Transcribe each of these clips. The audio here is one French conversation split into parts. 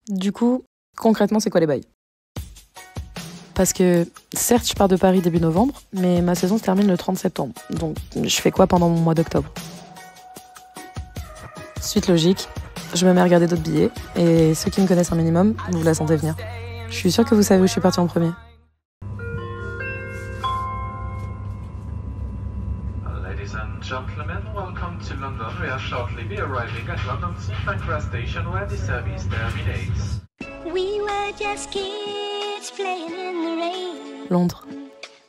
Du coup, concrètement, c'est quoi les bails? Parce que, certes, je pars de Paris début novembre, mais ma saison se termine le 30 septembre. Donc, je fais quoi pendant mon mois d'octobre? Suite logique, je me mets à regarder d'autres billets, et ceux qui me connaissent un minimum, vous la sentez venir. Je suis sûre que vous savez où je suis partie en premier. Ladies and gentlemen, welcome to London. We are shortly be arriving at London St Pancras Station where the service terminates. We were just kids playing in the rain. Londres,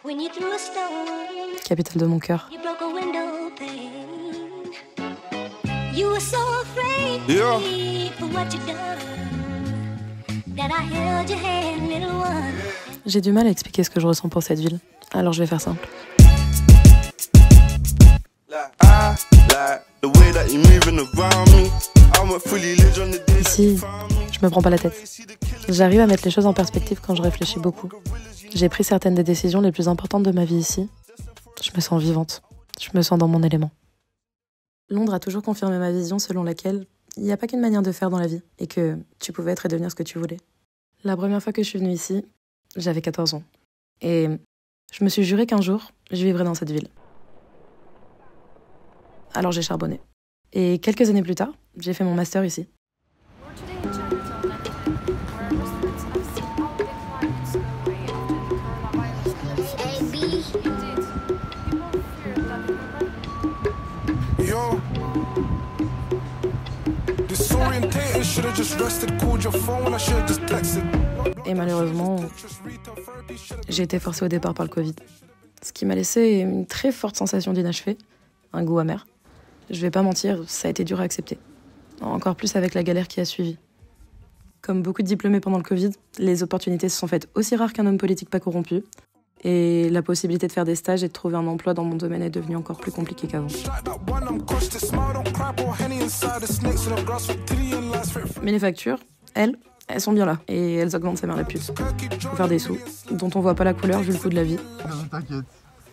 When you threw a stone, capitale de mon cœur. you broke a window pane. You were so afraid for what you done that I held your hand, little one. J'ai du mal à expliquer ce que je ressens pour cette ville, alors je vais faire simple. Ici, je me prends pas la tête. J'arrive à mettre les choses en perspective quand je réfléchis beaucoup. J'ai pris certaines des décisions les plus importantes de ma vie ici. Je me sens vivante. Je me sens dans mon élément. Londres a toujours confirmé ma vision selon laquelle il n'y a pas qu'une manière de faire dans la vie et que tu pouvais être et devenir ce que tu voulais. La première fois que je suis venue ici, j'avais 14 ans. Et je me suis juré qu'un jour, je vivrais dans cette ville. Alors j'ai charbonné. Et quelques années plus tard, j'ai fait mon master ici. Et malheureusement, j'ai été forcée au départ par le Covid. Ce qui m'a laissé une très forte sensation d'inachevé, un goût amer. Je vais pas mentir, ça a été dur à accepter. Encore plus avec la galère qui a suivi. Comme beaucoup de diplômés pendant le Covid, les opportunités se sont faites aussi rares qu'un homme politique pas corrompu. Et la possibilité de faire des stages et de trouver un emploi dans mon domaine est devenue encore plus compliquée qu'avant. Mais les factures, elles sont bien là. Et elles augmentent sa mère la puce. Faut faire des sous, dont on voit pas la couleur vu le coût de la vie.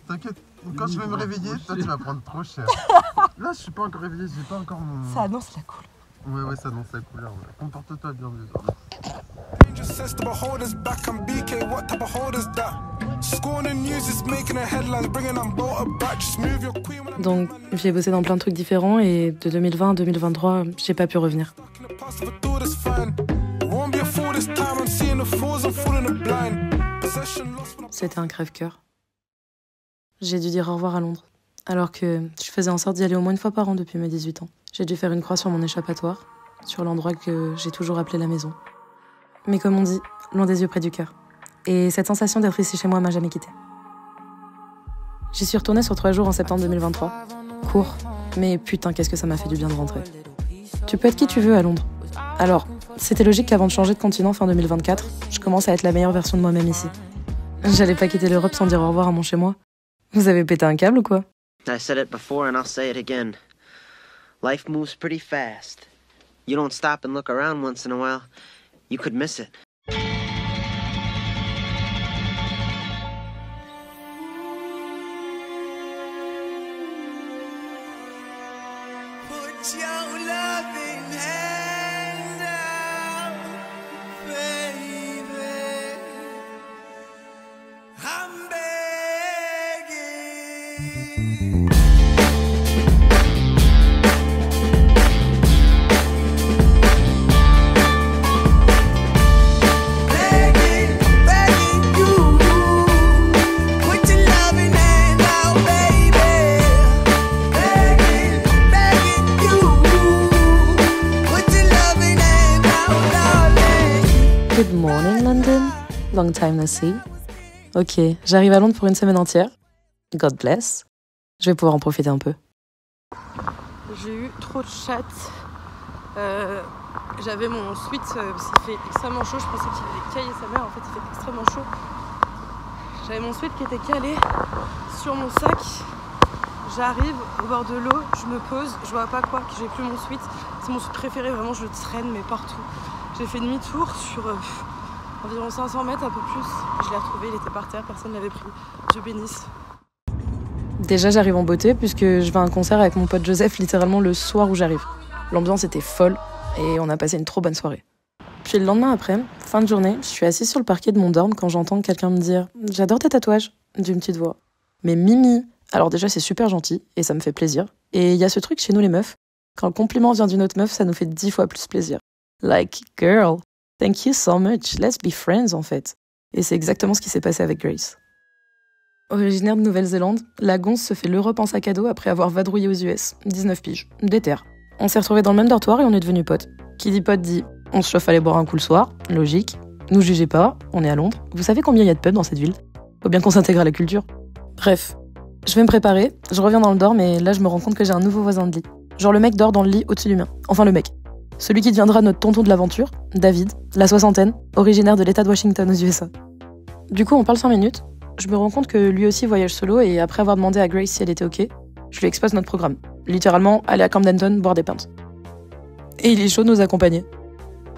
T'inquiète. Quand je vais me réveiller, toi tu vas prendre trop cher. Là, je suis pas encore réveillé, j'ai pas encore mon... Ça annonce la couleur. Ouais, ça annonce la couleur. Ouais. Comporte-toi bien déjà. Donc, j'ai bossé dans plein de trucs différents et de 2020 à 2023, j'ai pas pu revenir. C'était un crève-cœur. J'ai dû dire au revoir à Londres, alors que je faisais en sorte d'y aller au moins une fois par an depuis mes 18 ans. J'ai dû faire une croix sur mon échappatoire, sur l'endroit que j'ai toujours appelé la maison. Mais comme on dit, loin des yeux près du cœur. Et cette sensation d'être ici chez moi m'a jamais quittée. J'y suis retournée sur 3 jours en septembre 2023. Court, mais putain, qu'est-ce que ça m'a fait du bien de rentrer. Tu peux être qui tu veux à Londres. Alors, c'était logique qu'avant de changer de continent fin 2024, je commence à être la meilleure version de moi-même ici. J'allais pas quitter l'Europe sans dire au revoir à mon chez-moi. Vous avez pété un câble ou quoi? I said it before and I'll say it again. Life moves pretty fast. You don't stop and look around once in a while, you could miss it. Put your loving hand out, baby. I'm begging. Good morning London, long time no see. Ok, j'arrive à Londres pour une semaine entière. God bless. Je vais pouvoir en profiter un peu. J'ai eu trop de chatte. J'avais mon sweat, parce qu'il fait extrêmement chaud. Je pensais qu'il allait cailler sa mère, en fait il fait extrêmement chaud. J'avais mon sweat qui était calé sur mon sac. J'arrive au bord de l'eau, je me pose, je vois pas quoi, que j'ai plus mon sweat. C'est mon sweat préféré, vraiment je le traîne mais partout. J'ai fait demi-tour sur environ 500 mètres, un peu plus. Je l'ai retrouvé, il était par terre, personne ne l'avait pris. Dieu bénisse. Déjà j'arrive en beauté puisque je vais à un concert avec mon pote Joseph littéralement le soir où j'arrive. L'ambiance était folle et on a passé une trop bonne soirée. Puis le lendemain après, fin de journée, je suis assise sur le parquet de mon dorm quand j'entends quelqu'un me dire « J'adore tes tatouages » d'une petite voix. Mais Mimi, alors déjà c'est super gentil et ça me fait plaisir. Et il y a ce truc chez nous les meufs, quand le compliment vient d'une autre meuf, ça nous fait 10 fois plus plaisir. Like, girl, thank you so much, let's be friends en fait. Et c'est exactement ce qui s'est passé avec Grace. Originaire de Nouvelle-Zélande, la gonze se fait l'Europe en sac à dos après avoir vadrouillé aux US. 19 piges, déter. On s'est retrouvés dans le même dortoir et on est devenus potes. Qui dit pote dit on se chauffe à aller boire un coup le soir, logique. Nous jugez pas, on est à Londres. Vous savez combien il y a de pubs dans cette ville? Faut bien qu'on s'intègre à la culture. Bref, je vais me préparer, je reviens dans le dorm et là je me rends compte que j'ai un nouveau voisin de lit. Genre le mec dort dans le lit au-dessus du mien. Enfin le mec. Celui qui deviendra notre tonton de l'aventure, David, la soixantaine, originaire de l'état de Washington aux USA. Du coup on parle 5 minutes, je me rends compte que lui aussi voyage solo et après avoir demandé à Grace si elle était ok, je lui expose notre programme. Littéralement, aller à Camden boire des pintes. Et il est chaud de nous accompagner.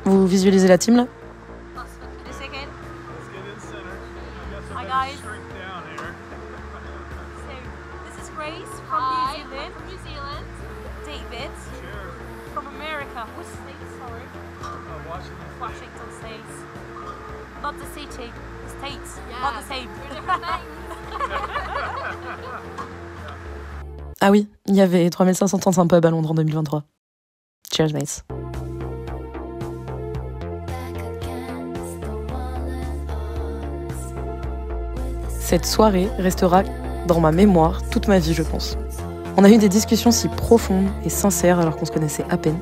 Vous visualisez la team là? Hi guys. So this is Grace from New Zealand. David from America. Which state? Sorry. Washington State. Not the city. The states. Not the same. Ah oui, il y avait 3535 pubs à Londres en 2023. Cheers, mates. Cette soirée restera dans ma mémoire toute ma vie, je pense. On a eu des discussions si profondes et sincères alors qu'on se connaissait à peine.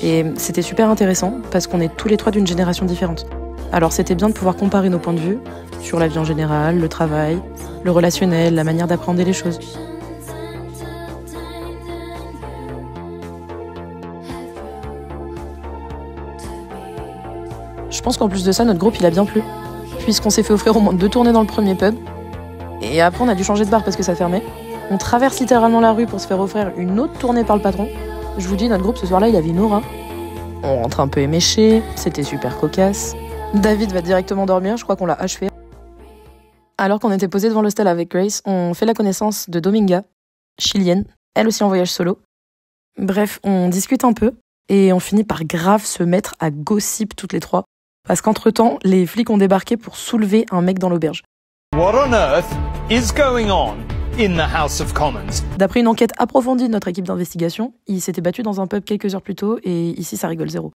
Et c'était super intéressant parce qu'on est tous les trois d'une génération différente. Alors c'était bien de pouvoir comparer nos points de vue sur la vie en général, le travail, le relationnel, la manière d'appréhender les choses. Je pense qu'en plus de ça, notre groupe il a bien plu. Puisqu'on s'est fait offrir au moins 2 tournées dans le premier pub. Et après on a dû changer de bar parce que ça fermait. On traverse littéralement la rue pour se faire offrir une autre tournée par le patron. Je vous dis, notre groupe ce soir-là il avait une aura. On rentre un peu éméché, c'était super cocasse. David va directement dormir, je crois qu'on l'a achevé. Alors qu'on était posé devant l'hostel avec Grace, on fait la connaissance de Dominga, chilienne, elle aussi en voyage solo. Bref, on discute un peu et on finit par grave se mettre à gossip toutes les trois. Parce qu'entre-temps, les flics ont débarqué pour soulever un mec dans l'auberge. What on earth is going on in the House of Commons? D'après une enquête approfondie de notre équipe d'investigation, il s'était battu dans un pub quelques heures plus tôt et ici ça rigole zéro.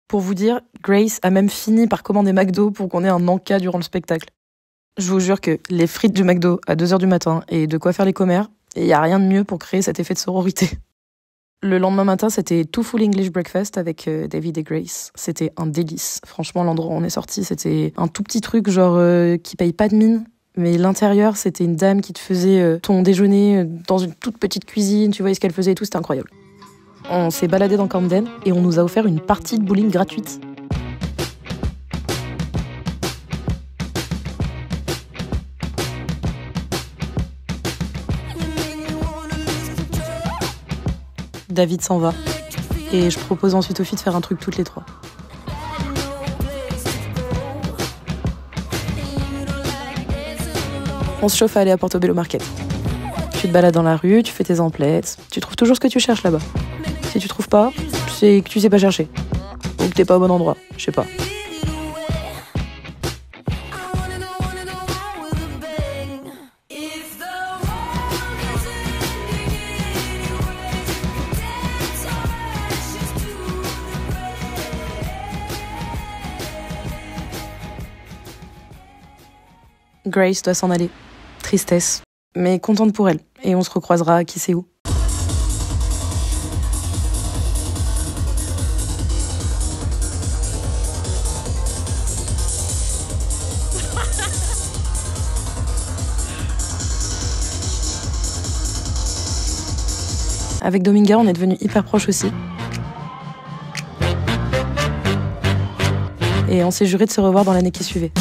Pour vous dire, Grace a même fini par commander McDo pour qu'on ait un encas durant le spectacle. Je vous jure que les frites du McDo à 2h du matin et de quoi faire les commères, et y a rien de mieux pour créer cet effet de sororité. Le lendemain matin, c'était Two Full English Breakfast avec David et Grace. C'était un délice. Franchement, l'endroit où on est sorti, c'était un tout petit truc genre qui paye pas de mine. Mais l'intérieur, c'était une dame qui te faisait ton déjeuner dans une toute petite cuisine. Tu voyais ce qu'elle faisait et tout, c'était incroyable. On s'est baladé dans Camden et on nous a offert une partie de bowling gratuite. David s'en va. Et je propose ensuite aux filles de faire un truc toutes les trois. On se chauffe à aller à Portobello Market. Tu te balades dans la rue, tu fais tes emplettes. Tu trouves toujours ce que tu cherches là-bas. Si tu trouves pas, c'est que tu sais pas chercher. Ou que t'es pas au bon endroit. Je sais pas. Grace doit s'en aller. Tristesse. Mais contente pour elle. Et on se recroisera qui sait où. Avec Dominga, on est devenus hyper proches aussi. Et on s'est juré de se revoir dans l'année qui suivait.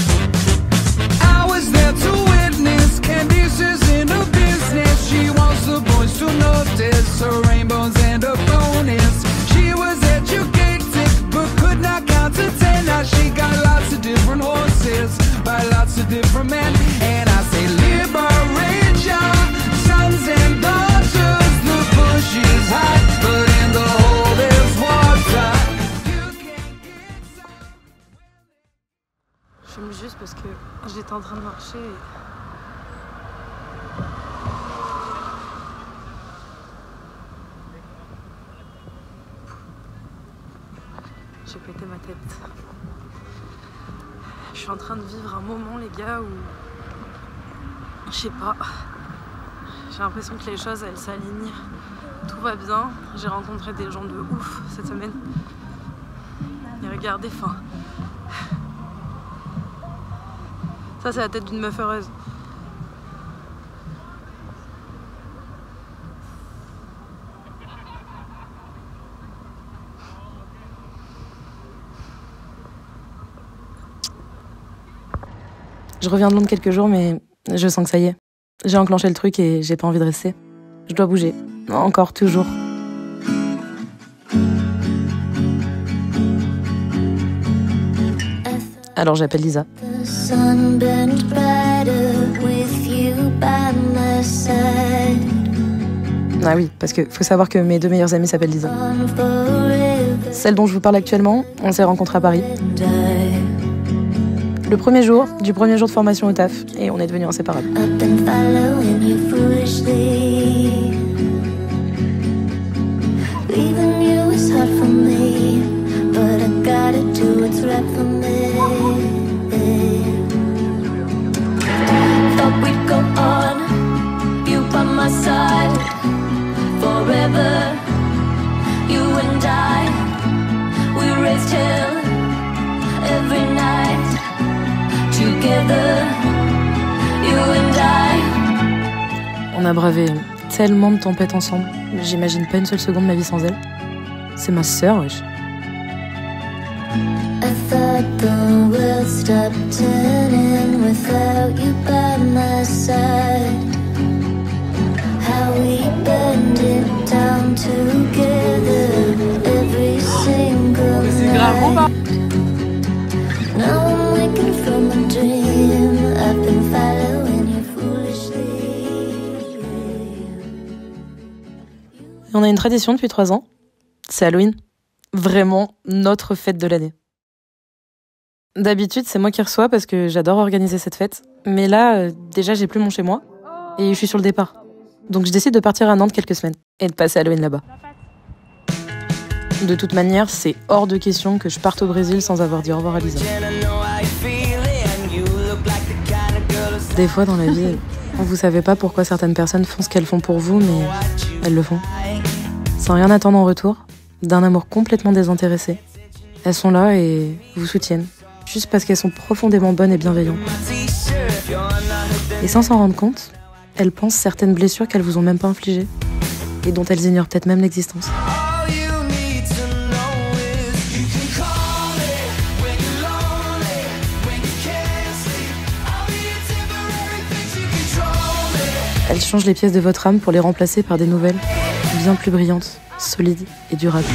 Je fume juste parce que j'étais en train de marcher et... J'ai pété ma tête. Je suis en train de vivre un moment, les gars, où... Je sais pas. J'ai l'impression que les choses, elles s'alignent. Tout va bien. J'ai rencontré des gens de ouf cette semaine. Et regardez, enfin... Ça, c'est la tête d'une meuf heureuse. Je reviens de Londres quelques jours, mais je sens que ça y est. J'ai enclenché le truc et j'ai pas envie de rester. Je dois bouger. Encore, toujours. Alors j'appelle Lisa. Ah oui, parce que faut savoir que mes 2 meilleures amies s'appellent Lisa. Celle dont je vous parle actuellement, on s'est rencontrées à Paris. Le premier jour de formation au taf, et on est devenus inséparables. On a bravé tellement de tempêtes ensemble. J'imagine pas une seule seconde ma vie sans elle. C'est ma sœur, wesh. I thought the world stopped turning without you by my side. How we burned it down together every single night. Now I'm waking from a dream. I've been following you foolishly. Et on a une tradition depuis 3 ans. C'est Halloween. Vraiment notre fête de l'année. D'habitude, c'est moi qui reçois parce que j'adore organiser cette fête. Mais là, déjà, j'ai plus mon chez moi et je suis sur le départ. Donc je décide de partir à Nantes quelques semaines et de passer Halloween là-bas. De toute manière, c'est hors de question que je parte au Brésil sans avoir dit au revoir à Lisa. Des fois dans la vie, vous savez pas pourquoi certaines personnes font ce qu'elles font pour vous, mais elles le font. Sans rien attendre en retour, d'un amour complètement désintéressé. Elles sont là et vous soutiennent, juste parce qu'elles sont profondément bonnes et bienveillantes. Et sans s'en rendre compte, elles pensent certaines blessures qu'elles vous ont même pas infligées, et dont elles ignorent peut-être même l'existence. Elles changent les pièces de votre âme pour les remplacer par des nouvelles, bien plus brillantes, solides et durables.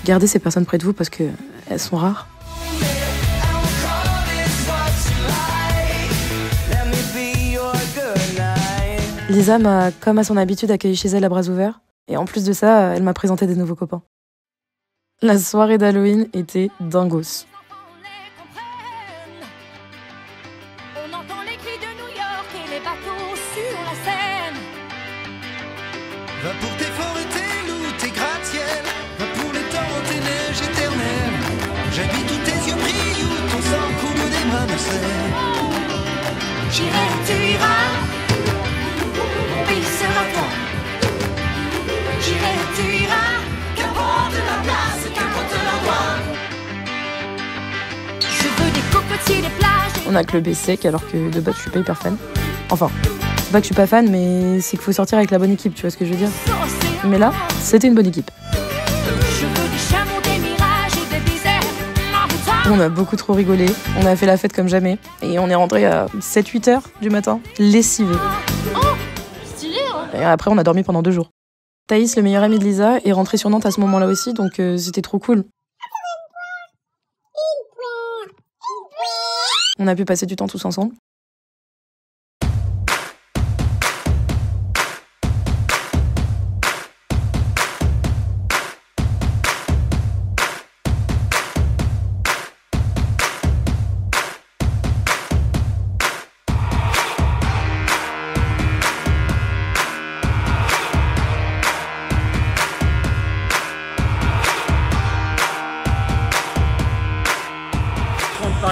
Gardez ces personnes près de vous parce que elles sont rares. Lisa m'a, comme à son habitude, accueilli chez elle à bras ouverts. Et en plus de ça, elle m'a présenté des nouveaux copains. La soirée d'Halloween était dingos. On entend les cris de New York et les bateaux sur la Seine. Va pour tes forêts, tes loups, tes gratte-ciel. Va pour les temps, tes neiges éternelles. J'habite où tes yeux brillent, où ton sang coule des bras de sel. J'irai, tu iras. Mon pays sera toi. J'irai, tu iras. Qu'importe la place, qu'importe l'endroit. Je veux des cocotiers, des plages. On a que le B sec alors que de base je suis pas hyper fan. Enfin, c'est pas que je suis pas fan, mais c'est qu'il faut sortir avec la bonne équipe, tu vois ce que je veux dire. Mais là, c'était une bonne équipe. Je veux des chameaux, des mirages et des déserts. On a beaucoup trop rigolé, on a fait la fête comme jamais, et on est rentré à 7-8 heures du matin, lessivés. Oh, stylé, hein. Et après, on a dormi pendant 2 jours. Thaïs, le meilleur ami de Lisa, est rentré sur Nantes à ce moment-là aussi, donc c'était trop cool. On a pu passer du temps tous ensemble.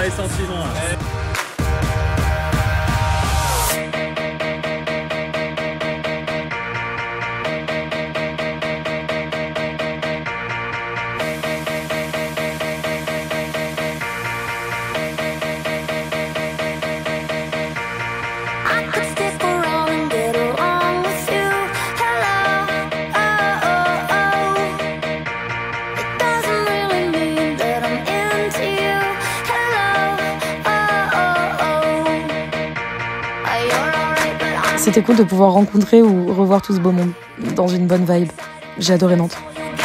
dans les sentiments. C'était cool de pouvoir rencontrer ou revoir tout ce beau monde dans une bonne vibe. J'ai adoré Nantes.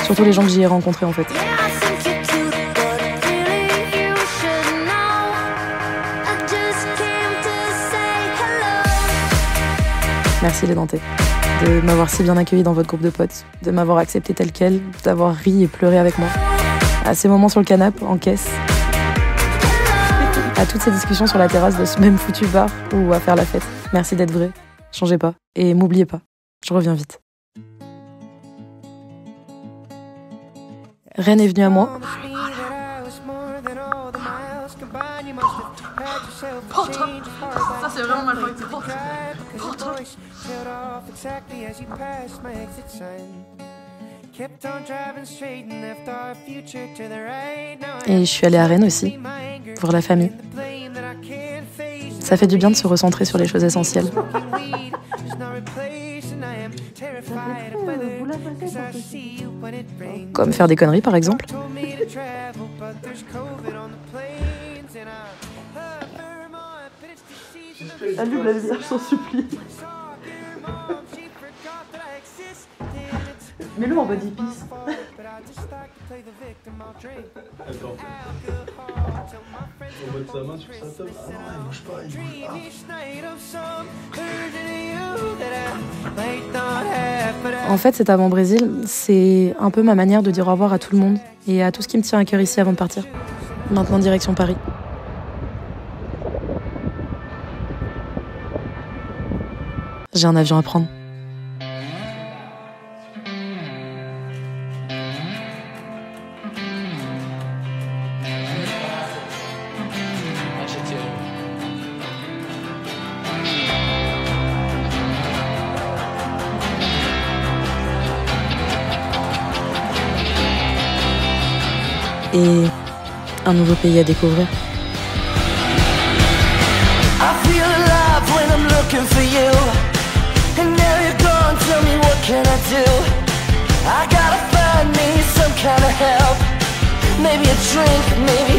Surtout les gens que j'y ai rencontrés en fait. Merci les Nantais de m'avoir si bien accueilli dans votre groupe de potes, de m'avoir accepté tel quel, d'avoir ri et pleuré avec moi. À ces moments sur le canapé, en caisse. À toutes ces discussions sur la terrasse de ce même foutu bar ou à faire la fête. Merci d'être vrai. Changez pas et m'oubliez pas, je reviens vite. Rennes est venue à moi. Porte. Ça c'est vraiment mal fait. Porte. Et je suis allée à Rennes aussi, pour la famille. Ça fait du bien de se recentrer sur les choses essentielles. Comme faire des conneries, par exemple. Allume la lumière, je t'en supplie. Mets-le en mode épice. Attends. On va mettre sa main sur sa table. Ah non, il bouge pas, il bouge pas. En fait, cet avant-Brésil, c'est un peu ma manière de dire au revoir à tout le monde et à tout ce qui me tient à cœur ici avant de partir. Maintenant, direction Paris. J'ai un avion à prendre. Et un nouveau pays à découvrir. Maybe a drink, maybe